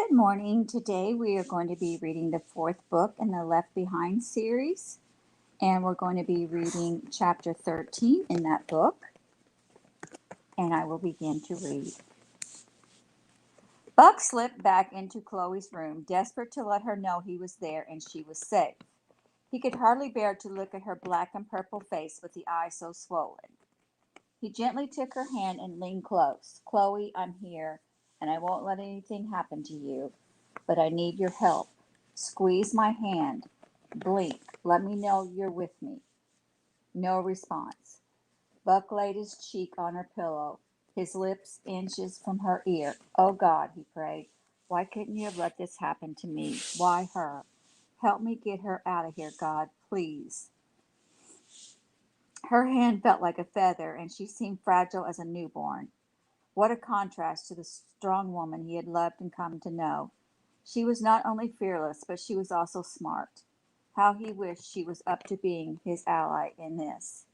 Good morning. Today we are going to be reading the fourth book in the Left Behind series, and we're going to be reading chapter 13 in that book. And I will begin to read. Buck slipped back into Chloe's room, desperate to let her know he was there and she was safe. He could hardly bear to look at her black and purple face with the eye so swollen. He gently took her hand and leaned close. Chloe, I'm here, and I won't let anything happen to you, but I need your help. Squeeze my hand. Blink. Let me know you're with me. No response. Buck laid his cheek on her pillow, his lips inches from her ear. Oh God, he prayed. Why couldn't you have let this happen to me? Why her? Help me get her out of here, God, please. Her hand felt like a feather, and she seemed fragile as a newborn. What a contrast to the strong woman he had loved and come to know. She was not only fearless, but she was also smart. How he wished she was up to being his ally in this.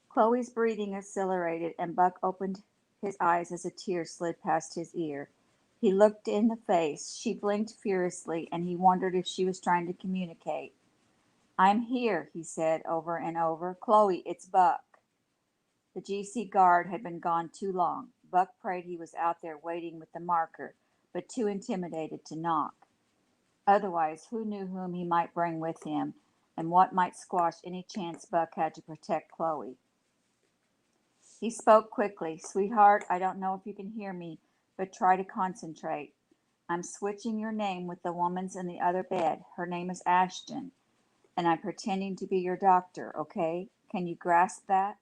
Chloe's breathing accelerated, and Buck opened his eyes as a tear slid past his ear. He looked in the face. She blinked furiously, and he wondered if she was trying to communicate. I'm here, he said over and over. Chloe, it's Buck. The GC guard had been gone too long. Buck prayed he was out there waiting with the marker, but too intimidated to knock. Otherwise, who knew whom he might bring with him, and what might squash any chance Buck had to protect Chloe. He spoke quickly. Sweetheart, I don't know if you can hear me, but try to concentrate. I'm switching your name with the woman's in the other bed. Her name is Ashton, and I'm pretending to be your doctor, okay? Can you grasp that?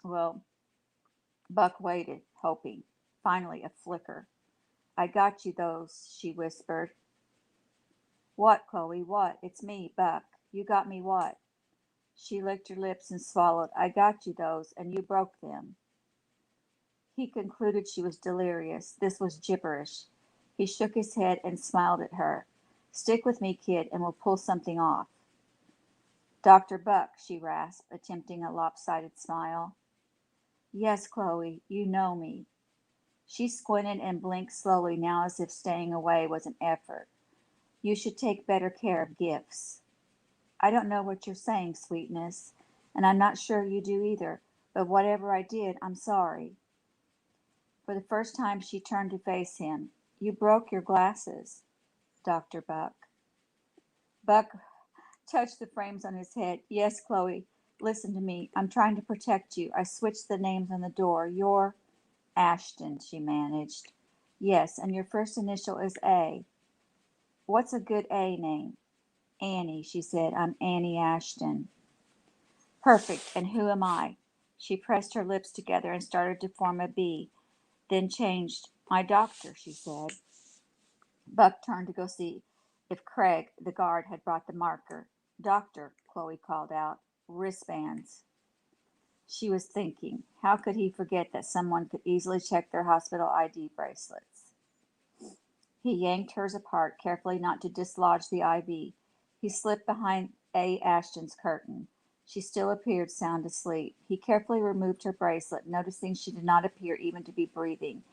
Well, Buck waited, hoping. Finally, a flicker. I got you those, she whispered. What, Chloe? What? It's me, Buck. You got me what? She licked her lips and swallowed. I got you those, and you broke them. He concluded she was delirious. This was gibberish. He shook his head and smiled at her. Stick with me, kid, and we'll pull something off. Dr. Buck, she rasped, attempting a lopsided smile. Yes, Chloe, you know me. She squinted and blinked slowly, now as if staying away was an effort. You should take better care of gifts. I don't know what you're saying, sweetness, and I'm not sure you do either, but whatever I did, I'm sorry. For the first time, she turned to face him. You broke your glasses, Dr. Buck. Buck touched the frames on his head. Yes, Chloe, listen to me. I'm trying to protect you. I switched the names on the door. You're Ashton, she managed. Yes, and your first initial is A. What's a good A name? Annie, she said. I'm Annie Ashton. Perfect. And who am I? She pressed her lips together and started to form a B, then changed. My doctor, she said. Buck turned to go see if Craig, the guard, had brought the marker. Doctor, Chloe called out. Wristbands. She was thinking, how could he forget that someone could easily check their hospital ID bracelets? He yanked hers apart, carefully not to dislodge the IV. He slipped behind A. Ashton's curtain. She still appeared sound asleep. He carefully removed her bracelet, noticing she did not appear even to be breathing.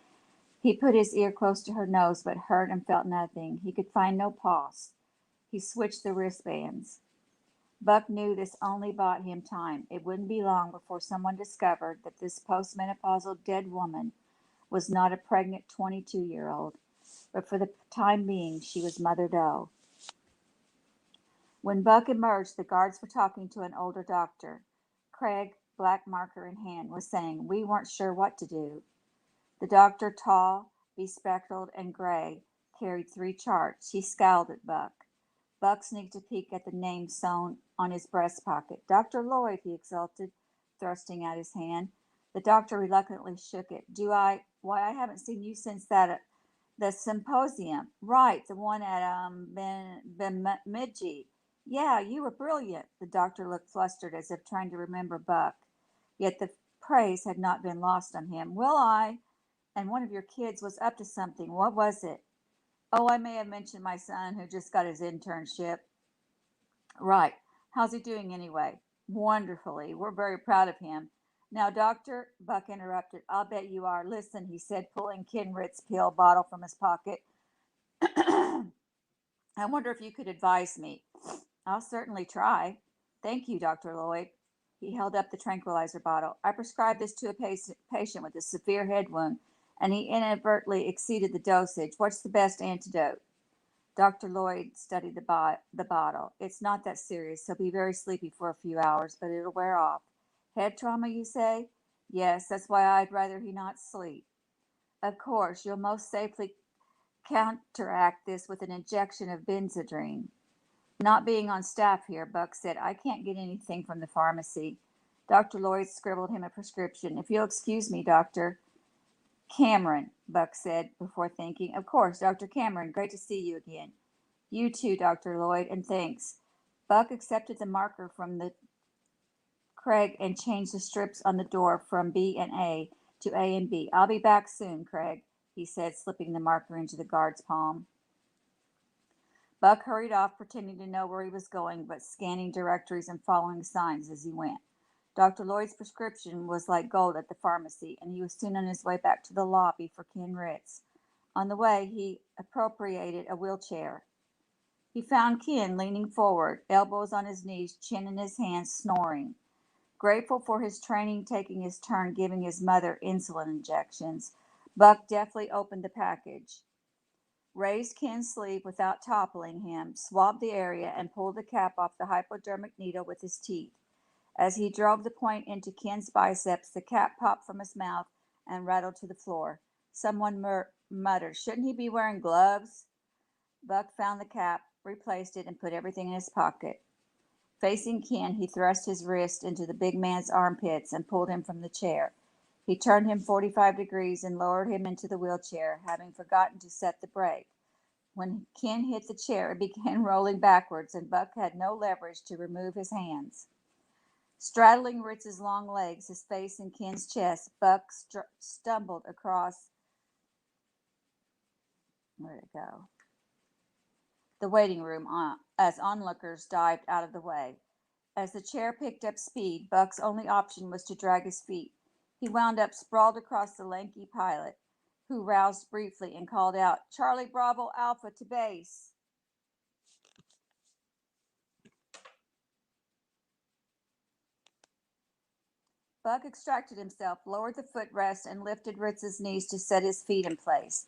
He put his ear close to her nose, but heard and felt nothing. He could find no pulse. He switched the wristbands. Buck knew this only bought him time. It wouldn't be long before someone discovered that this postmenopausal dead woman was not a pregnant 22-year-old, but for the time being she was Mother Doe. When Buck emerged, the guards were talking to an older doctor. Craig, black marker in hand, was saying, we weren't sure what to do. The doctor, tall, bespectacled, and gray, carried 3 charts. He scowled at Buck. Buck sneaked a peek at the name sewn on his breast pocket. Dr. Lloyd, he exulted, thrusting out his hand. The doctor reluctantly shook it. Why, I haven't seen you since the symposium. Right, the one at, Bemidji. Yeah, you were brilliant. The doctor looked flustered as if trying to remember Buck. Yet the praise had not been lost on him. And one of your kids was up to something. What was it? Oh, I may have mentioned my son who just got his internship. Right. How's he doing anyway? Wonderfully. We're very proud of him. Now, Doctor, Buck interrupted. I'll bet you are. Listen, he said, pulling Kenritz's pill bottle from his pocket. I wonder if you could advise me. I'll certainly try. Thank you, Dr. Lloyd. He held up the tranquilizer bottle. I prescribed this to a patient with a severe head wound, and he inadvertently exceeded the dosage. What's the best antidote? Dr. Lloyd studied the bottle. It's not that serious. He'll be very sleepy for a few hours, but it'll wear off. Head trauma, you say? Yes, that's why I'd rather he not sleep. Of course, you'll most safely counteract this with an injection of benzodrine. Not being on staff here, Buck said, I can't get anything from the pharmacy. Dr. Lloyd scribbled him a prescription. If you'll excuse me, Dr. Cameron, Buck said before thinking. Of course, Dr. Cameron, great to see you again. You too, Dr. Lloyd, and thanks. Buck accepted the marker from the Craig and changed the strips on the door from B and A to A and B. I'll be back soon, Craig, he said, slipping the marker into the guard's palm. Buck hurried off, pretending to know where he was going, but scanning directories and following signs as he went. Dr. Lloyd's prescription was like gold at the pharmacy, and he was soon on his way back to the lobby for Ken Ritz. On the way, he appropriated a wheelchair. He found Ken leaning forward, elbows on his knees, chin in his hands, snoring. Grateful for his training taking his turn giving his mother insulin injections, Buck deftly opened the package, raised Ken's sleeve without toppling him, swabbed the area, and pulled the cap off the hypodermic needle with his teeth. As he drove the point into Ken's biceps, the cap popped from his mouth and rattled to the floor. Someone muttered, Shouldn't he be wearing gloves? Buck found the cap, replaced it, and put everything in his pocket. Facing Ken, he thrust his wrist into the big man's armpits and pulled him from the chair. He turned him 45 degrees and lowered him into the wheelchair, having forgotten to set the brake. When Ken hit the chair, it began rolling backwards, and Buck had no leverage to remove his hands. Straddling Ritz's long legs, his face in Ken's chest, Buck stumbled across. Where'd it go? The waiting room as onlookers dived out of the way. As the chair picked up speed, Buck's only option was to drag his feet. He wound up sprawled across the lanky pilot, who roused briefly and called out, Charlie Bravo Alpha to base. Buck extracted himself, lowered the footrest, and lifted Ritz's knees to set his feet in place.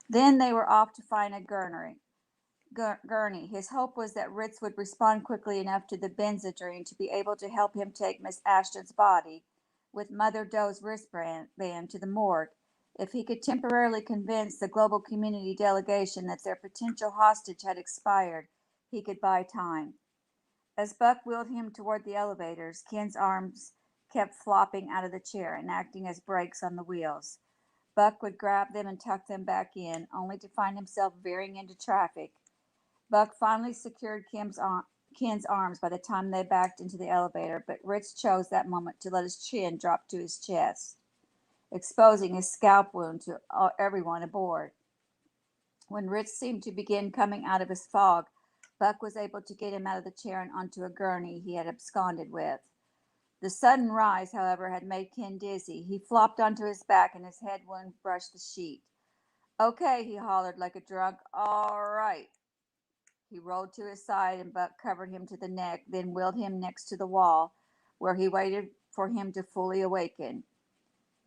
Then they were off to find a gurney. His hope was that Ritz would respond quickly enough to the benzodrine to be able to help him take Miss Ashton's body, with Mother Doe's wristband, to the morgue. If he could temporarily convince the global community delegation that their potential hostage had expired, he could buy time. As Buck wheeled him toward the elevators, Ken's arms kept flopping out of the chair and acting as brakes on the wheels. Buck would grab them and tuck them back in, only to find himself veering into traffic. Buck finally secured Ken's arms by the time they backed into the elevator, but Ritz chose that moment to let his chin drop to his chest, exposing his scalp wound to everyone aboard. When Ritz seemed to begin coming out of his fog, Buck was able to get him out of the chair and onto a gurney he had absconded with. The sudden rise, however, had made Ken dizzy. He flopped onto his back and his head wound brushed the sheet. Okay, he hollered like a drunk. All right. He rolled to his side and Buck covered him to the neck, then wheeled him next to the wall, where he waited for him to fully awaken.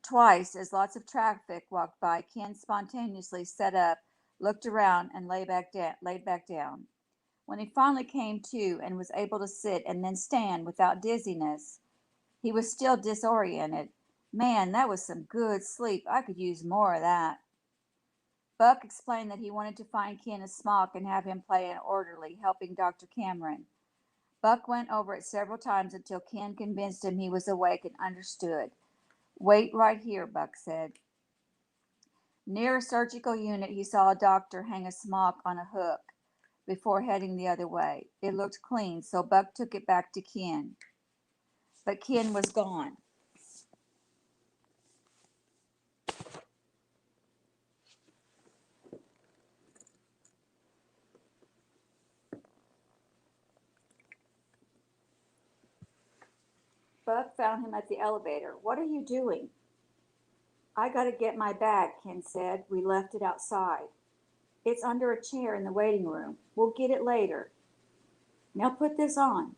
Twice, as lots of traffic walked by, Ken spontaneously sat up, looked around, and laid back down. When he finally came to and was able to sit and then stand without dizziness, he was still disoriented. Man, that was some good sleep. I could use more of that. Buck explained that he wanted to find Ken a smock and have him play an orderly, helping Dr. Cameron. Buck went over it several times until Ken convinced him he was awake and understood. Wait right here, Buck said. Near a surgical unit, he saw a doctor hang a smock on a hook before heading the other way. It looked clean, so Buck took it back to Ken. But Ken was gone. Buck found him at the elevator. What are you doing? I gotta get my bag, Ken said. We left it outside. It's under a chair in the waiting room. We'll get it later. Now put this on.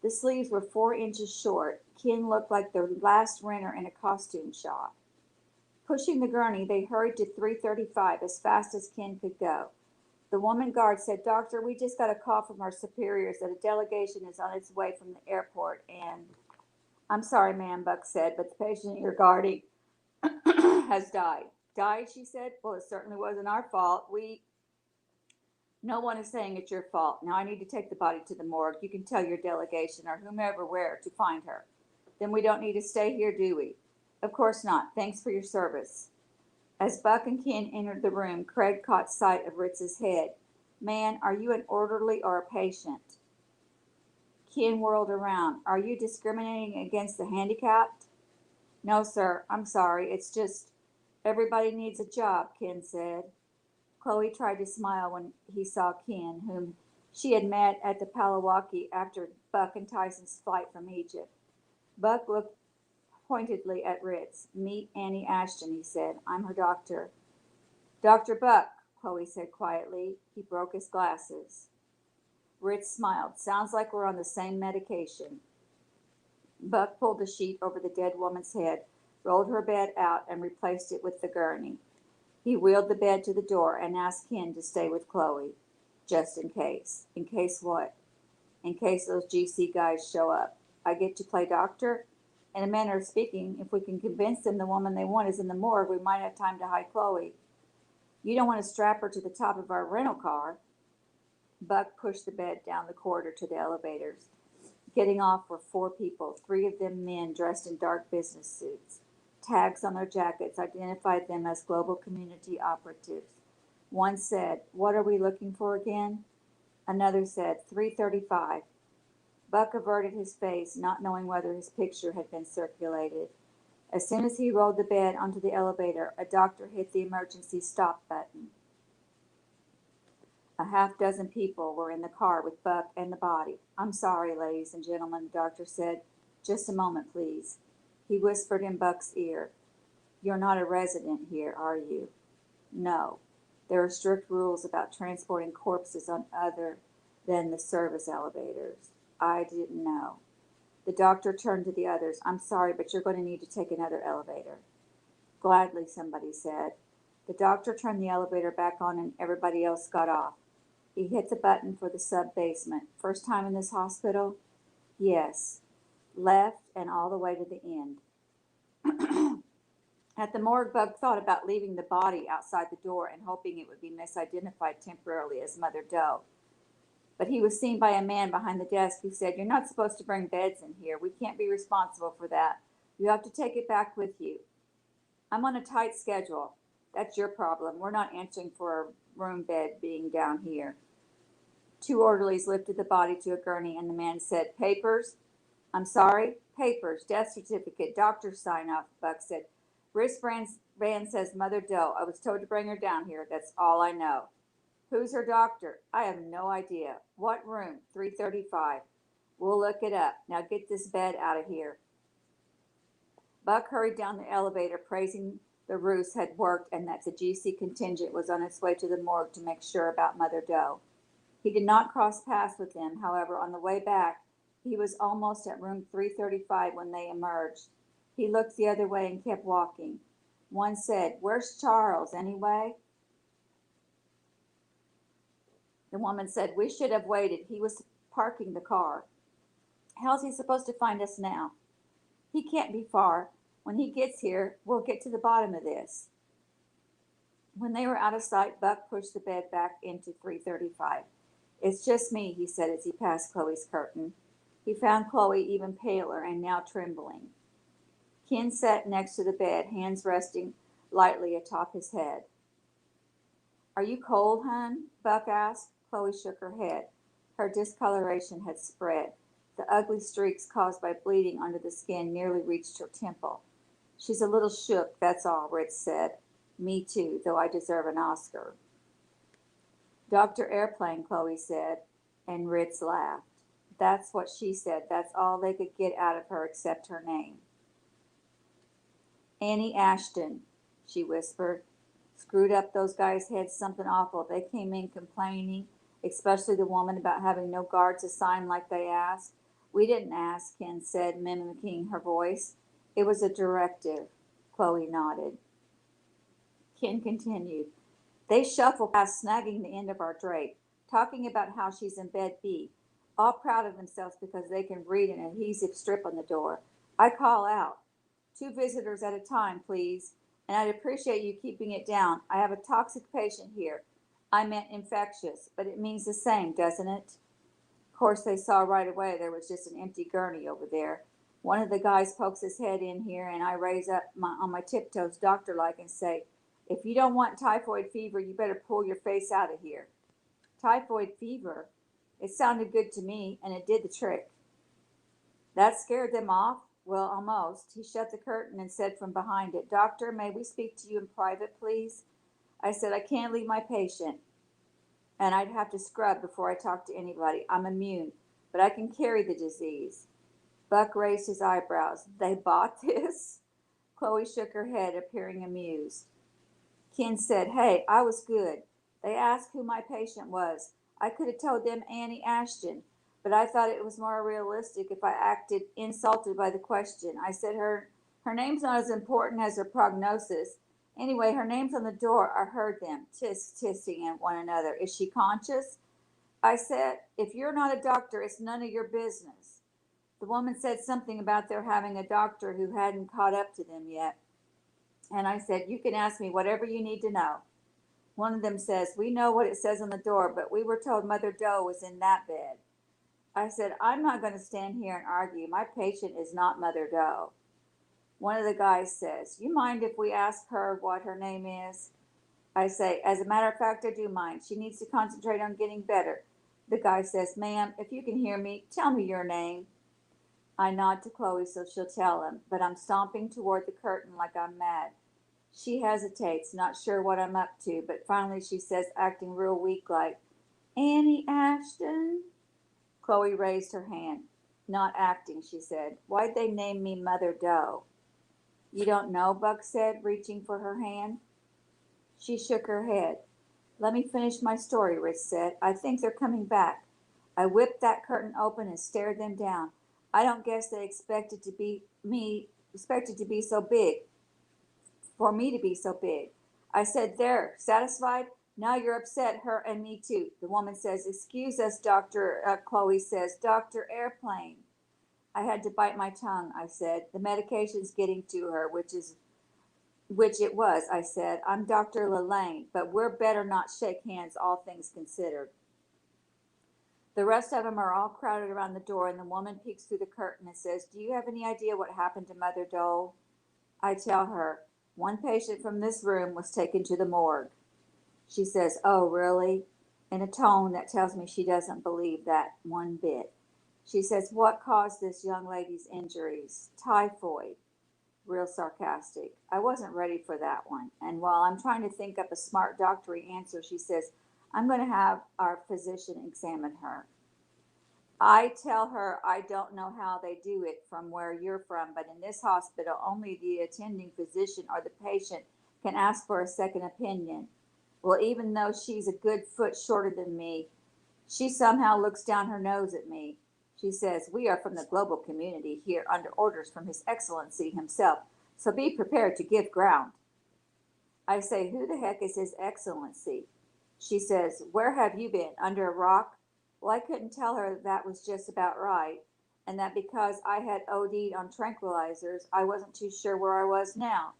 The sleeves were 4 inches short. Ken looked like the last renter in a costume shop. Pushing the gurney, they hurried to 335 as fast as Ken could go. The woman guard said, Doctor, we just got a call from our superiors that a delegation is on its way from the airport and I'm sorry, ma'am, Buck said, but the patient you're guarding has died. Died, she said? Well, it certainly wasn't our fault. No one is saying it's your fault. Now I need to take the body to the morgue. You can tell your delegation or whomever where to find her. Then we don't need to stay here, do we? Of course not. Thanks for your service. As Buck and Ken entered the room, Craig caught sight of Ritz's head. Man, are you an orderly or a patient? Ken whirled around. Are you discriminating against the handicapped? No, sir. I'm sorry. It's just everybody needs a job, Ken said. Chloe tried to smile when he saw Ken, whom she had met at the Palawaki after Buck and Tyson's flight from Egypt. Buck looked pointedly at Ritz. Meet Annie Ashton, he said. I'm her doctor. Dr. Buck, Chloe said quietly. He broke his glasses. Ritz smiled. Sounds like we're on the same medication. Buck pulled the sheet over the dead woman's head, rolled her bed out, and replaced it with the gurney. He wheeled the bed to the door and asked Ken to stay with Chloe, just in case. In case what? In case those GC guys show up. I get to play doctor? In a manner of speaking, if we can convince them the woman they want is in the morgue, we might have time to hide Chloe. You don't want to strap her to the top of our rental car. Buck pushed the bed down the corridor to the elevators. Getting off were 4 people, 3 of them men dressed in dark business suits. Tags on their jackets identified them as global community operatives. One said, What are we looking for again? Another said, 335. Buck averted his face, not knowing whether his picture had been circulated. As soon as he rolled the bed onto the elevator, a doctor hit the emergency stop button. A half-dozen people were in the car with Buck and the body. I'm sorry, ladies and gentlemen, the doctor said. Just a moment, please. He whispered in Buck's ear. You're not a resident here, are you? No. There are strict rules about transporting corpses on other than the service elevators. I didn't know. The doctor turned to the others. I'm sorry, but you're going to need to take another elevator. Gladly, somebody said. The doctor turned the elevator back on and everybody else got off. He hit the button for the sub-basement. First time in this hospital? Yes. Left and all the way to the end. At the morgue, Buck thought about leaving the body outside the door and hoping it would be misidentified temporarily as Mother Doe. But he was seen by a man behind the desk who said, You're not supposed to bring beds in here. We can't be responsible for that. You have to take it back with you. I'm on a tight schedule. That's your problem. We're not answering for a room bed being down here. 2 orderlies lifted the body to a gurney and the man said, Papers? I'm sorry? Papers, death certificate, doctor's sign off, Buck said. Wristband says Mother Doe. I was told to bring her down here. That's all I know. Who's her doctor? I have no idea. What room? 335. We'll look it up. Now get this bed out of here. Buck hurried down the elevator, praising the ruse had worked and that the GC contingent was on its way to the morgue to make sure about Mother Doe. He did not cross paths with them, however, on the way back. He was almost at room 335 when they emerged. He looked the other way and kept walking. One said, Where's Charles, anyway? The woman said, We should have waited. He was parking the car. How's he supposed to find us now? He can't be far. When he gets here, we'll get to the bottom of this. When they were out of sight, Buck pushed the bed back into 335. It's just me, he said as he passed Chloe's curtain. He found Chloe even paler and now trembling. Ken sat next to the bed, hands resting lightly atop his head. Are you cold, hon? Buck asked. Chloe shook her head. Her discoloration had spread. The ugly streaks caused by bleeding under the skin nearly reached her temple. She's a little shook, that's all, Ritz said. Me too, though I deserve an Oscar. Dr. Airplane, Chloe said, and Ritz laughed. That's what she said. That's all they could get out of her except her name. Annie Ashton, she whispered. Screwed up those guys' heads something awful. They came in complaining, especially the woman about having no guards assigned like they asked. We didn't ask, Ken said, mimicking her voice. It was a directive. Chloe nodded. Ken continued. They shuffle past, snagging the end of our drape, talking about how she's in bed B, all proud of themselves because they can read an adhesive strip on the door. I call out, 2 visitors at a time, please, and I'd appreciate you keeping it down. I have a toxic patient here. I meant infectious, but it means the same, doesn't it? Of course, they saw right away there was just an empty gurney over there. One of the guys pokes his head in here, and I raise up on my tiptoes, doctor like, and say, if you don't want typhoid fever, you better pull your face out of here. Typhoid fever? It sounded good to me, and it did the trick. That scared them off? Well, almost. He shut the curtain and said from behind it, Doctor, may we speak to you in private, please? I said, I can't leave my patient, and I'd have to scrub before I talk to anybody. I'm immune, but I can carry the disease. Buck raised his eyebrows. They bought this? Chloe shook her head, appearing amused. Ken said, hey, I was good. They asked who my patient was. I could have told them Annie Ashton, but I thought it was more realistic if I acted insulted by the question. I said her name's not as important as her prognosis. Anyway, her name's on the door. I heard them tissing at one another. Is she conscious? I said, if you're not a doctor, it's none of your business. The woman said something about their having a doctor who hadn't caught up to them yet. And I said, you can ask me whatever you need to know. One of them says, we know what it says on the door, but we were told Mother Doe was in that bed. I said, I'm not going to stand here and argue. My patient is not Mother Doe. One of the guys says, you mind if we ask her what her name is? I say, as a matter of fact, I do mind. She needs to concentrate on getting better. The guy says, ma'am, if you can hear me, tell me your name. I nod to Chloe so she'll tell him, but I'm stomping toward the curtain like I'm mad. She hesitates, not sure what I'm up to, but finally she says, acting real weak like, Annie Ashton? Chloe raised her hand. Not acting, she said. Why'd they name me Mother Doe? You don't know, Buck said, reaching for her hand. She shook her head. Let me finish my story, Rich said. I think they're coming back. I whipped that curtain open and stared them down. I don't guess they expected to be so big, for me to be so big. I said, there, satisfied? Now you're upset, her and me too. The woman says, excuse us, Doctor, Chloe says, Dr. Airplane. I had to bite my tongue, I said. The medication's getting to her, which it was, I said. I'm Dr. Lelane, but we're better not shake hands, all things considered. The rest of them are all crowded around the door, and the woman peeks through the curtain and says, do you have any idea what happened to Mother Dole? I tell her, one patient from this room was taken to the morgue. She says, oh, really? In a tone that tells me she doesn't believe that one bit. She says, what caused this young lady's injuries? Typhoid. Real sarcastic. I wasn't ready for that one. And while I'm trying to think up a smart doctory answer, she says, I'm going to have our physician examine her. I tell her I don't know how they do it from where you're from, but in this hospital, only the attending physician or the patient can ask for a second opinion. Well, even though she's a good foot shorter than me, she somehow looks down her nose at me. She says, we are from the global community here under orders from His Excellency himself, so be prepared to give ground. I say, who the heck is His Excellency? She says, where have you been, under a rock? Well, I couldn't tell her that was just about right, and that because I had OD'd on tranquilizers, I wasn't too sure where I was now.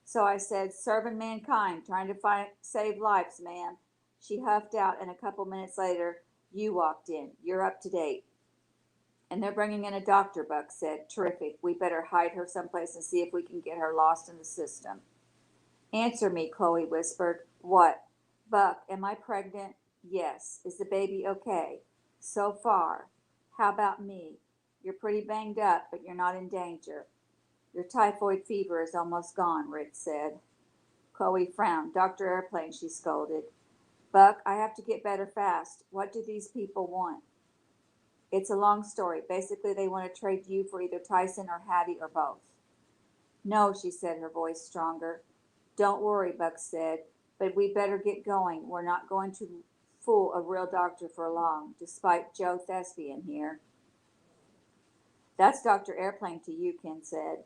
So I said, serving mankind, trying to save lives, man. She huffed out, and a couple minutes later, you walked in. You're up to date. And they're bringing in a doctor, Buck said. Terrific. We better hide her someplace and see if we can get her lost in the system. Answer me, Chloe whispered. What? Buck, am I pregnant? Yes. Is the baby okay? So far. How about me? You're pretty banged up, but you're not in danger. Your typhoid fever is almost gone, Rich said. Chloe frowned. Dr. Airplane, she scolded. Buck, I have to get better fast. What do these people want? It's a long story. Basically, they want to trade you for either Tyson or Hattie or both. No, she said, her voice stronger. Don't worry, Buck said, but we better get going. We're not going to fool a real doctor for long, despite Joe Thespian here. That's Dr. Airplane to you, Ken said.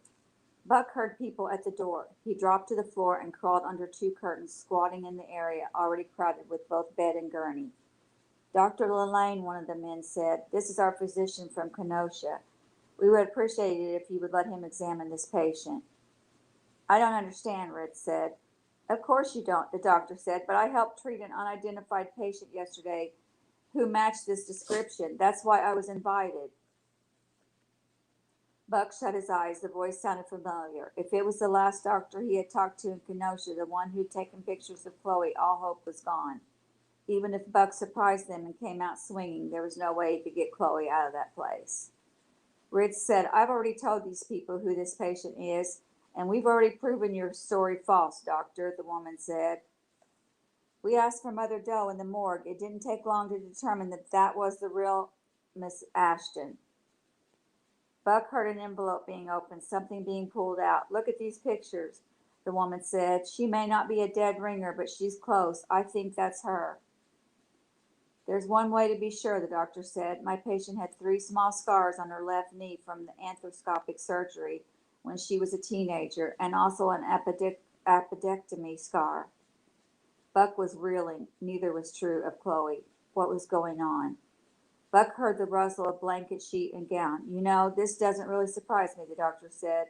Buck heard people at the door. He dropped to the floor and crawled under two curtains, squatting in the area already crowded with both bed and gurney. Dr. Lelane, one of the men said, this is our physician from Kenosha. We would appreciate it if you would let him examine this patient. I don't understand, Red said. Of course you don't, the doctor said, but I helped treat an unidentified patient yesterday who matched this description. That's why I was invited. Buck shut his eyes. The voice sounded familiar. If it was the last doctor he had talked to in Kenosha, the one who'd taken pictures of Chloe, all hope was gone. Even if Buck surprised them and came out swinging, there was no way he could get Chloe out of that place. Ritz said, I've already told these people who this patient is, and we've already proven your story false, doctor, the woman said. We asked for Mother Doe in the morgue. It didn't take long to determine that that was the real Miss Ashton. Buck heard an envelope being opened, something being pulled out. Look at these pictures, the woman said. She may not be a dead ringer, but she's close. I think that's her. There's one way to be sure, the doctor said. My patient had 3 small scars on her left knee from the arthroscopic surgery when she was a teenager, and also an appendectomy scar. Buck was reeling. Neither was true of Chloe. What was going on? Buck heard the rustle of blanket sheet and gown. You know, this doesn't really surprise me, the doctor said.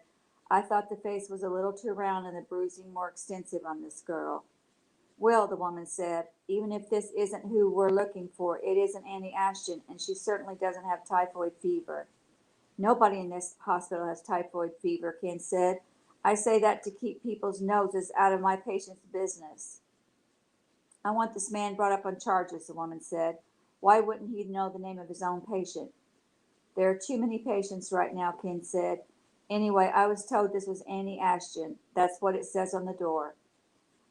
I thought the face was a little too round and the bruising more extensive on this girl. Well, the woman said, even if this isn't who we're looking for, it isn't Annie Ashton, and she certainly doesn't have typhoid fever. Nobody in this hospital has typhoid fever, Ken said. I say that to keep people's noses out of my patient's business. I want this man brought up on charges, the woman said. Why wouldn't he know the name of his own patient? There are too many patients right now, Ken said. Anyway, I was told this was Annie Ashton. That's what it says on the door.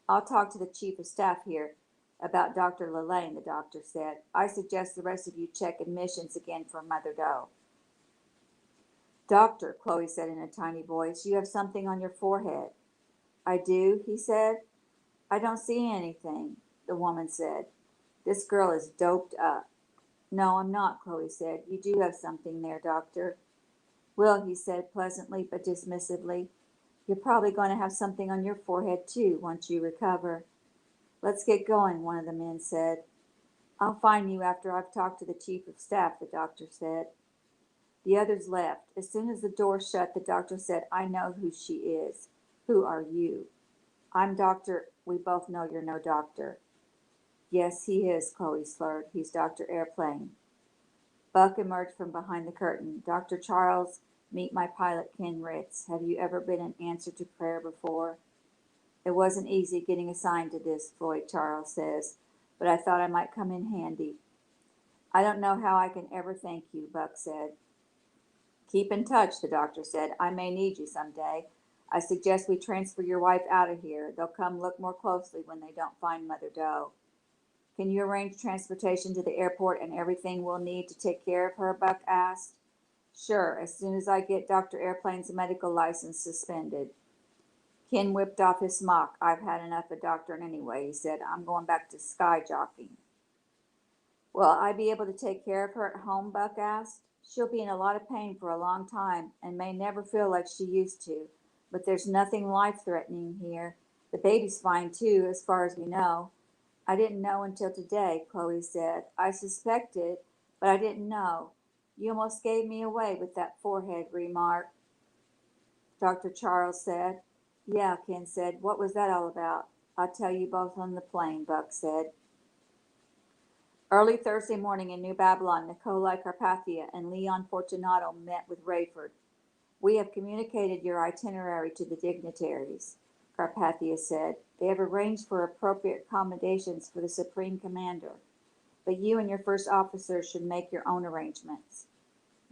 I'll talk to the chief of staff here about Dr. Lelane, the doctor said. I suggest the rest of you check admissions again for Mother Doe. Doctor, Chloe said in a tiny voice, you have something on your forehead. I do, he said. I don't see anything, the woman said. This girl is doped up. No, I'm not, Chloe said. You do have something there, doctor. Well, he said pleasantly but dismissively, you're probably going to have something on your forehead too once you recover. Let's get going, one of the men said. I'll find you after I've talked to the chief of staff, the doctor said. The others left. As soon as the door shut, the doctor said, I know who she is. Who are you? I'm Doctor. We both know you're no doctor. Yes, he is, Chloe slurred. He's Dr. Airplane. Buck emerged from behind the curtain. Dr. Charles, meet my pilot, Ken Ritz. Have you ever been an answer to prayer before? It wasn't easy getting assigned to this, Floyd Charles says, but I thought I might come in handy. I don't know how I can ever thank you, Buck said. Keep in touch, the doctor said. I may need you someday. I suggest we transfer your wife out of here. They'll come look more closely when they don't find Mother Doe. Can you arrange transportation to the airport and everything we'll need to take care of her? Buck asked. Sure, as soon as I get Dr. Airplane's medical license suspended. Ken whipped off his smock. I've had enough of doctoring anyway, he said. I'm going back to sky jockeying. Will I be able to take care of her at home? Buck asked. She'll be in a lot of pain for a long time and may never feel like she used to, but there's nothing life-threatening here. The baby's fine too, as far as we know. I didn't know until today, Chloe said. I suspected, but I didn't know. You almost gave me away with that forehead remark, Dr. Charles said. Yeah, Ken said. What was that all about? I'll tell you both on the plane, Buck said. Early Thursday morning in New Babylon, Nikolai Carpathia and Leon Fortunato met with Rayford. We have communicated your itinerary to the dignitaries, Carpathia said. They have arranged for appropriate accommodations for the Supreme Commander, but you and your first officer should make your own arrangements.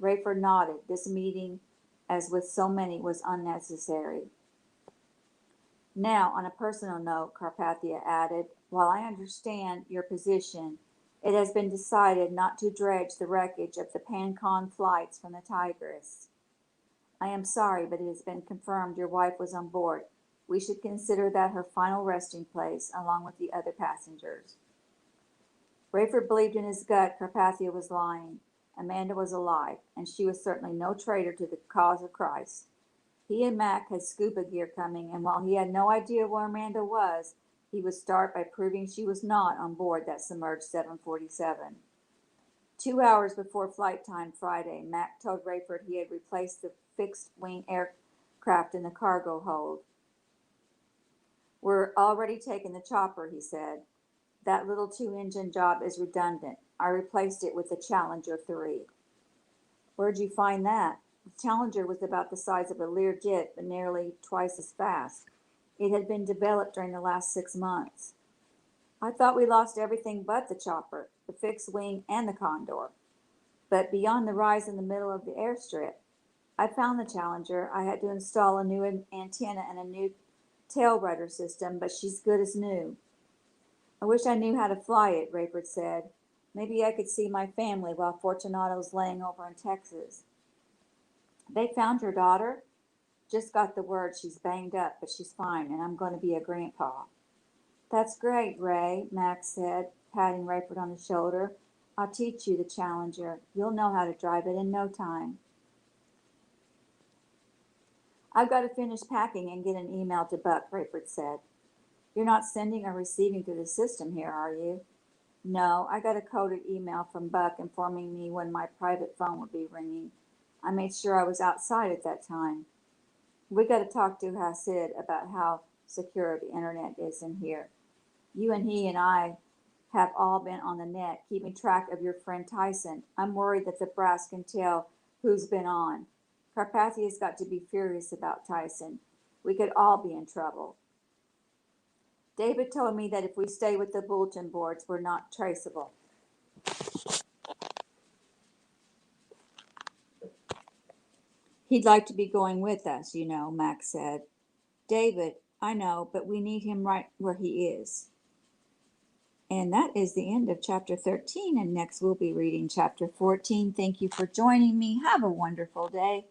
Rayford nodded. This meeting, as with so many, was unnecessary. Now, on a personal note, Carpathia added, while I understand your position, It has been decided not to dredge the wreckage of the Pancon flights from the Tigris. I am sorry, but it has been confirmed your wife was on board. We should consider that her final resting place, along with the other passengers. Rayford believed in his gut Carpathia was lying. Amanda was alive, and she was certainly no traitor to the cause of Christ. He and Mac had scuba gear coming, and while he had no idea where Amanda was, he would start by proving she was not on board that submerged 747. 2 hours before flight time Friday, Mac told Rayford he had replaced the fixed-wing aircraft in the cargo hold. We're already taking the chopper, he said. That little 2-engine job is redundant. I replaced it with the Challenger 3. Where'd you find that? The Challenger was about the size of a Learjet, but nearly twice as fast. It had been developed during the last 6 months. I thought we lost everything but the chopper, the fixed wing, and the Condor. But beyond the rise in the middle of the airstrip, I found the Challenger. I had to install a new antenna and a new tail rudder system, but she's good as new. I wish I knew how to fly it, Rayford said. Maybe I could see my family while Fortunato's laying over in Texas. They found your daughter? Just got the word she's banged up, but she's fine, and I'm going to be a grandpa. That's great, Ray, Max said, patting Rayford on the shoulder. I'll teach you the Challenger. You'll know how to drive it in no time. I've got to finish packing and get an email to Buck, Rayford said. You're not sending or receiving through the system here, are you? No, I got a coded email from Buck informing me when my private phone would be ringing. I made sure I was outside at that time. We got to talk to Hasid about how secure the internet is in here. You and he and I have all been on the net, keeping track of your friend Tyson. I'm worried that the brass can tell who's been on. Carpathia's got to be furious about Tyson. We could all be in trouble. David told me that if we stay with the bulletin boards, we're not traceable. He'd like to be going with us, you know, Max said. David, I know, but we need him right where he is. And that is the end of chapter 13, and next we'll be reading chapter 14. Thank you for joining me. Have a wonderful day.